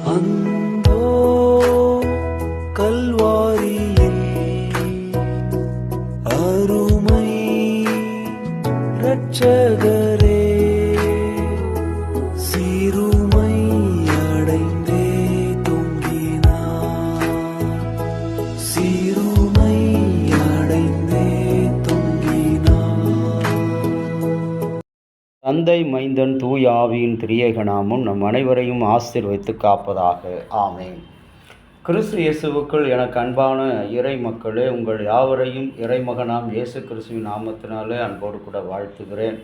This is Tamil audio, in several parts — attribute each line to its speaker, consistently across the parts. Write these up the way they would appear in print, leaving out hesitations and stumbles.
Speaker 1: அந்தோ கல்வாரியில் அருமை இரட்சகரே சிறுமை அடைந்தே தொங்கினார், சிறுமை அடைந்தே தொங்கினார்.
Speaker 2: தந்தை, மைந்தன், தூய ஆவியின் திரியேக நாமம் நம் அனைவரையும் ஆசீர்வதித்து காப்பதாக. ஆமென். கிறிஸ்து இயேசுவுக்குள் எனக்கு அன்பான இறை மக்களே, உங்கள் யாவரையும் இறைமகனாம் இயேசு கிறிஸ்துவின் நாமத்தினாலே அன்போடு கூட வாழ்த்துகிறேன்.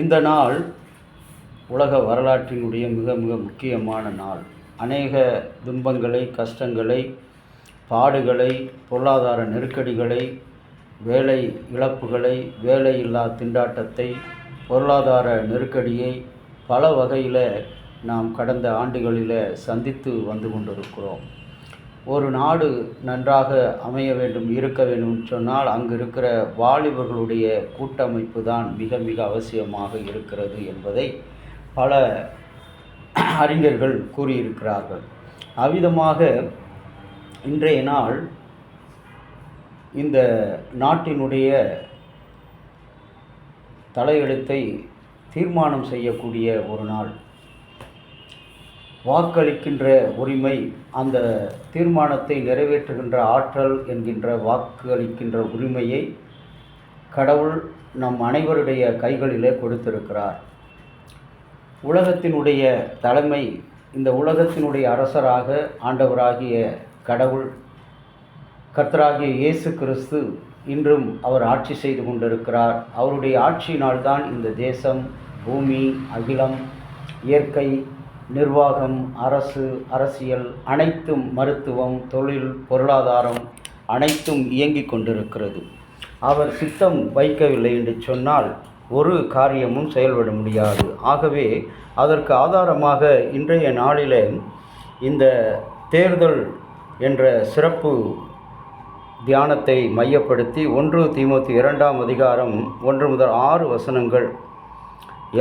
Speaker 2: இந்த நாள் உலக வரலாற்றினுடைய மிக மிக முக்கியமான நாள். அநேக துன்பங்களை, கஷ்டங்களை, பாடுகளை, பொருளாதார நெருக்கடிகளை, வேலை இழப்புகளை, வேலையில்லா திண்டாட்டத்தை, பொருளாதார நெருக்கடியை பல வகையில் நாம் கடந்த ஆண்டுகளில் சந்தித்து வந்து கொண்டிருக்கிறோம். ஒரு நாடு நன்றாக அமைய வேண்டும், இருக்க வேண்டும் சொன்னால் அங்கு இருக்கிற வாலிபர்களுடைய கூட்டமைப்பு தான் மிக மிக அவசியமாக இருக்கிறது என்பதை பல அறிஞர்கள் கூறியிருக்கிறார்கள். அவ்விதமாக இன்றைய நாள் இந்த நாட்டினுடைய தலையெழுத்தை தீர்மானம் செய்யக்கூடிய ஒரு நாள். வாக்களிக்கின்ற உரிமை, அந்த தீர்மானத்தை நிறைவேற்றுகின்ற ஆற்றல் என்கின்ற வாக்களிக்கின்ற உரிமையை கடவுள் நம் அனைவருடைய கைகளிலே கொடுத்திருக்கிறார். உலகத்தினுடைய தலைமை, இந்த உலகத்தினுடைய அரசராக ஆண்டவராகிய கடவுள் கர்த்தராகிய இயேசு கிறிஸ்து இன்றும் அவர் ஆட்சி செய்து கொண்டிருக்கிறார். அவருடைய ஆட்சியினால்தான் இந்த தேசம், பூமி, அகிலம், இயற்கை, நிர்வாகம், அரசு, அரசியல் அனைத்தும், மருத்துவம், தொழில், பொருளாதாரம் அனைத்தும் இயங்கிக் கொண்டிருக்கிறது. அவர் சித்தம் வைக்கவில்லை என்று சொன்னால் ஒரு காரியமும் செயல்பட முடியாது. ஆகவே அதற்கு ஆதாரமாக இன்றைய நாளிலே இந்த தேர்தல் என்ற சிறப்பு தியானத்தை மையப்படுத்தி 1 தீமோத்தேயு 2ஆம் அதிகாரம் 1 முதல் 6 வசனங்கள்,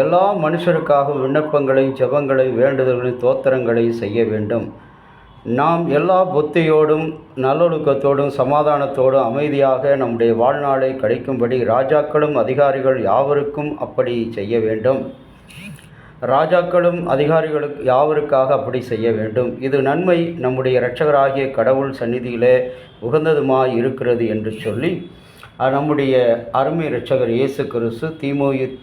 Speaker 2: எல்லா மனுஷருக்காகவும் விண்ணப்பங்களையும் ஜெபங்களையும் வேண்டுதல்களையும் தோத்திரங்களையும் செய்ய வேண்டும். நாம் எல்லா புத்தியோடும் நல்லொழுக்கத்தோடும் சமாதானத்தோடும் அமைதியாக நம்முடைய வாழ்நாளை கழிக்கும்படி ராஜாக்களும் அதிகாரிகள் யாவருக்கும் அப்படி செய்ய வேண்டும். ராஜாக்களும் அதிகாரிகளுக்கு யாவருக்காக அப்படி செய்ய வேண்டும். இது நன்மை, நம்முடைய இரட்சகராகிய கடவுள் சந்நிதியிலே உகந்ததுமாய் இருக்கிறது என்று சொல்லி நம்முடைய அருமை இரட்சகர் இயேசு கிறிஸ்து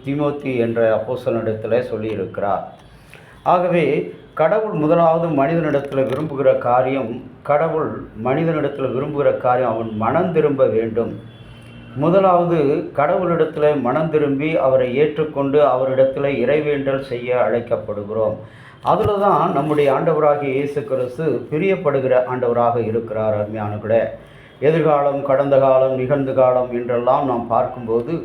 Speaker 2: தீமோத்தேயு என்ற அப்போஸ்தலனிடத்தில் சொல்லியிருக்கிறார். ஆகவே கடவுள் முதலாவது மனிதனிடத்தில் விரும்புகிற காரியம், கடவுள் மனிதனிடத்தில் விரும்புகிற காரியம் அவன் மனம் திரும்ப வேண்டும். முதலாவது கடவுளிடத்தில் மனம் திரும்பி அவரை ஏற்றுக்கொண்டு அவரிடத்தில் இறைவேண்டல் செய்ய அழைக்கப்படுகிறோம். அதில் தான் நம்முடைய ஆண்டவராகிய இயேசு கிறிஸ்து பிரியப்படுகிற ஆண்டவராக இருக்கிறார். அருமையானவர்களே, எதிர்காலம், கடந்த காலம், நிகழ்ந்த காலம் என்றெல்லாம் நாம் பார்க்கும்போது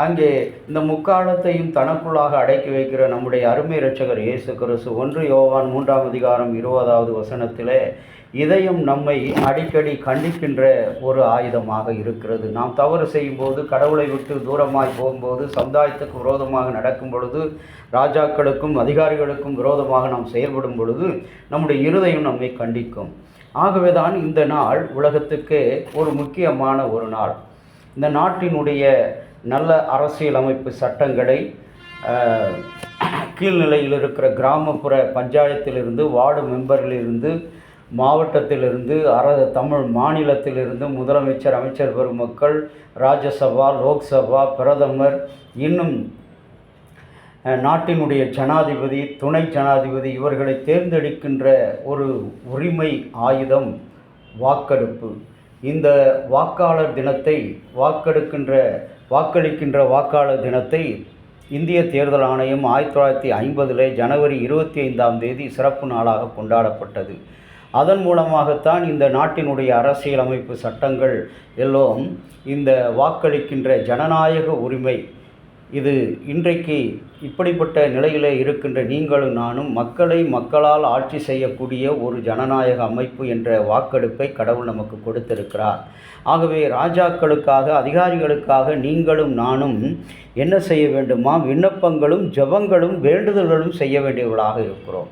Speaker 2: அங்கே இந்த முக்காலத்தையும் தனக்குள்ளாக அடக்கி வைக்கிற நம்முடைய அருமை இரட்சகர் இயேசு கிறிஸ்து 1 யோவான் 3ஆம் அதிகாரம் 20வது வசனத்திலே இதயம் நம்மை அடிக்கடி கண்டிக்கின்ற ஒரு ஆயுதமாக இருக்கிறது. நாம் தவறு செய்யும்போது, கடவுளை விட்டு தூரமாய் போகும்போது, சமுதாயத்துக்கு விரோதமாக நடக்கும் பொழுது, ராஜாக்களுக்கும் அதிகாரிகளுக்கும் விரோதமாக நாம் செயல்படும் பொழுது நம்முடைய இருதயம் நம்மை கண்டிக்கும். ஆகவே தான் இந்த நாள் உலகத்துக்கு ஒரு முக்கியமான ஒரு நாள். இந்த நாட்டினுடைய நல்ல அரசியல் அமைப்பு சட்டங்களை கீழ்நிலையில் இருக்கிற கிராமப்புற பஞ்சாயத்திலிருந்து, வார்டு மெம்பரிலிருந்து, மாவட்டத்திலிருந்து, தமிழ் மாநிலத்திலிருந்து முதலமைச்சர், அமைச்சர் பெருமக்கள், ராஜ்யசபா, லோக்சபா, பிரதமர், இன்னும் நாட்டினுடைய ஜனாதிபதி, துணை ஜனாதிபதி இவர்களை தேர்ந்தெடுக்கின்ற ஒரு உரிமை ஆயுதம் வாக்கெடுப்பு. இந்த வாக்காளர் தினத்தை, வாக்களிக்கின்ற வாக்காளர் தினத்தை இந்திய தேர்தல் ஆணையம் 1950 ஜனவரி 25ஆம் தேதி சிறப்பு நாளாக கொண்டாடப்பட்டது. அதன் மூலமாகத்தான் இந்த நாட்டினுடைய அரசியலமைப்பு சட்டங்கள் எல்லாம் இந்த வாக்களிக்கின்ற ஜனநாயக உரிமை, இது இன்றைக்கு இப்படிப்பட்ட நிலையிலே இருக்கின்ற நீங்களும் நானும் மக்களை மக்களால் ஆட்சி செய்யக்கூடிய ஒரு ஜனநாயக அமைப்பு என்ற வாக்கெடுப்பை கடவுள் நமக்கு கொடுத்திருக்கிறார். ஆகவே ராஜாக்களுக்காக, அதிகாரிகளுக்காக நீங்களும் நானும் என்ன செய்ய வேண்டுமா? விண்ணப்பங்களும் ஜெபங்களும் வேண்டுதல்களும் செய்ய வேண்டியவர்களாக இருக்கிறோம்.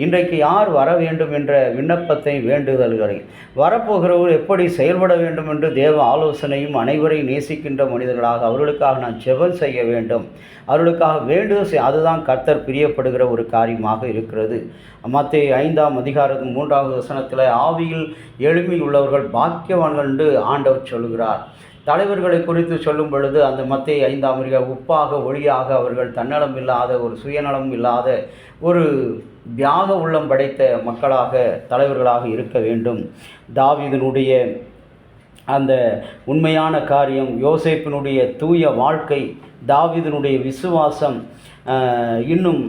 Speaker 2: இன்றைக்கு யார் வர வேண்டும் என்ற விண்ணப்பத்தை வேண்டுதல்களை, வரப்போகிறவர் எப்படி செயல்பட வேண்டும் என்று தேவ ஆலோசனையும், அனைவரையும் நேசிக்கின்ற மனிதர்களாக அவர்களுக்காக நான் ஜெபம் செய்ய வேண்டும், அவர்களுக்காக வேண்டுதல் அதுதான் கர்த்தர் பிரியப்படுகிற ஒரு காரியமாக இருக்கிறது. மத்தேயு 5:3 ஆவியில் எளிமை உள்ளவர்கள் பாக்கியவான்கள் என்று ஆண்டவர் சொல்கிறார். தலைவர்களை குறித்து சொல்லும் பொழுது அந்த மத்தேயு 5 உப்பாக ஒளியாக அவர்கள் தன்னலம் இல்லாத, ஒரு சுயநலம் இல்லாத, ஒரு தியாக உள்ளம் படைத்த மக்களாக, தலைவர்களாக இருக்க வேண்டும். தாவீதினுடைய அந்த உண்மையான காரியம், யோசேப்பினுடைய தூய வாழ்க்கை, தாவீதினுடைய விசுவாசம், இன்னும்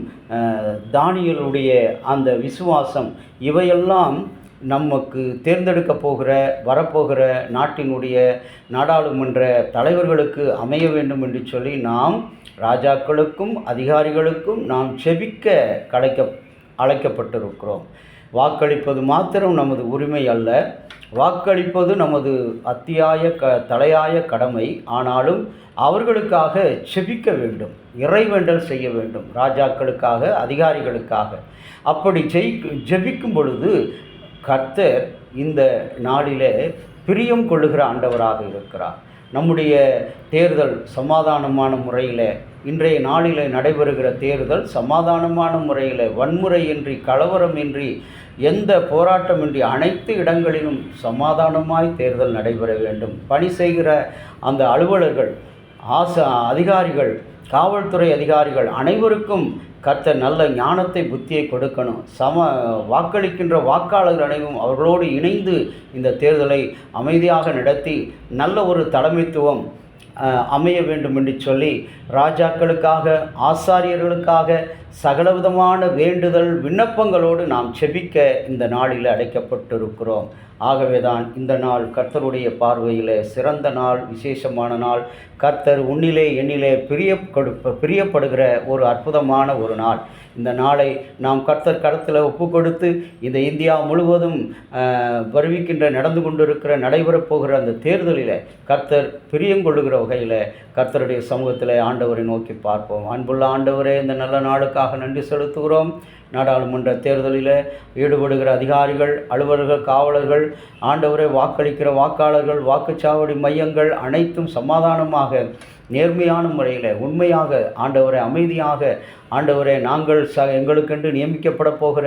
Speaker 2: தானியேலுடைய அந்த விசுவாசம், இவையெல்லாம் நமக்கு தேர்ந்தெடுக்க போகிற, வரப்போகிற நாட்டினுடைய நாடாளுமன்ற தலைவர்களுக்கு அமைய வேண்டும் என்று சொல்லி நாம் ராஜாக்களுக்கும் அதிகாரிகளுக்கும் நாம் செபிக்க அழைக்கப்பட்டிருக்கிறோம். வாக்களிப்பது மாத்திரம் நமது உரிமை அல்ல, வாக்களிப்பது நமது தலையாய கடமை. ஆனாலும் அவர்களுக்காக செபிக்க வேண்டும், இறைவேண்டல் செய்ய வேண்டும், ராஜாக்களுக்காக, அதிகாரிகளுக்காக. அப்படி ஜெபிக்கும் பொழுது கர்த்தர் இந்த நாளிலே பிரியம் கொள்ளுகிற ஆண்டவராக இருக்கிறார். நம்முடைய தேர்தல் சமாதானமான முறையில், இன்றைய நாளில் நடைபெறுகிற தேர்தல் சமாதானமான முறையில், வன்முறையின்றி, கலவரமின்றி, எந்த போராட்டமின்றி, அனைத்து இடங்களிலும் சமாதானமாய் தேர்தல் நடைபெற வேண்டும். பணி செய்கிற அந்த அலுவலர்கள், அதிகாரிகள், காவல்துறை அதிகாரிகள் அனைவருக்கும் கர்த்தர் நல்ல ஞானத்தை, புத்தியை கொடுக்கணும். வாக்களிக்கின்ற வாக்காளர்கள் அனைவரும் அவர்களோடு இணைந்து இந்த தேர்தலை அமைதியாக நடத்தி நல்ல ஒரு தலைமைத்துவம் அமைய வேண்டும் என்று சொல்லி ராஜாக்களுக்காக, ஆசாரியர்களுக்காக சகலவிதமான வேண்டுதல் விண்ணப்பங்களோடு நாம் செபிக்க இந்த நாளில் அழைக்கப்பட்டிருக்கிறோம். ஆகவே தான் இந்த நாள் கர்த்தருடைய பார்வையில் சிறந்த நாள், விசேஷமான நாள். கர்த்தர் உன்னிலே என்னிலே பிரியப்படுகிற ஒரு அற்புதமான ஒரு நாள். இந்த நாளை நாம் கர்த்தர் கரத்தில் ஒப்பு கொடுத்து இந்த இந்தியா முழுவதும் வருவிக்கின்ற, நடந்து கொண்டிருக்கிற, நடைபெறப் போகிற அந்த தேர்தலில் கர்த்தர் பிரியங்கொள்ளுகிற வகையில் கர்த்தருடைய சமூகத்தில் ஆண்டவரை நோக்கி பார்ப்போம். அன்புள்ள ஆண்டவரே, இந்த நல்ல நாளுக்காக நன்றி செலுத்துகிறோம். நாடாளுமன்ற தேர்தலில் ஈடுபடுகிற அதிகாரிகள், அலுவலர்கள், காவலர்கள், ஆண்டவரை வாக்களிக்கிற வாக்காளர்கள், வாக்குச்சாவடி மையங்கள் அனைத்தும் சமாதானமாக, நேர்மையான முறையில், உண்மையாக, ஆண்டவரை அமைதியாக, ஆண்டவரை நாங்கள் எங்களுக்கென்று நியமிக்கப்பட போகிற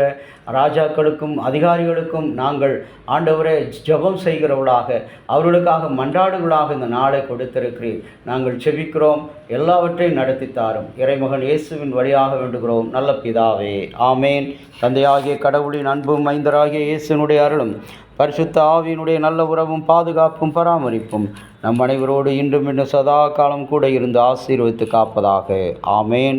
Speaker 2: ராஜாக்களுக்கும் அதிகாரிகளுக்கும் நாங்கள் ஆண்டவரை ஜெபம் செய்கிறவர்களாக, அவர்களுக்காக மன்றாடுகளாக இந்த நாளை கொடுத்திருக்கிறீர். நாங்கள் செபிக்கிறோம், எல்லாவற்றையும் நடத்தி தாரும். இறைமகன் இயேசுவின் வழியாக வேண்டுகிறோம் நல்ல பிதாவே, ஆமேன். தந்தையாகிய கடவுளின் அன்பும் மைந்தராகிய இயேசுனுடைய அருளும் பரிசுத்த ஆவியினுடைய நல்ல உறவும் பாதுகாப்பும் பராமரிப்பும் நம் அனைவரோடு இன்றும் சதா காலம் கூட இருந்து ஆசீர்வதித்து காப்பதாக. ஆமேன்.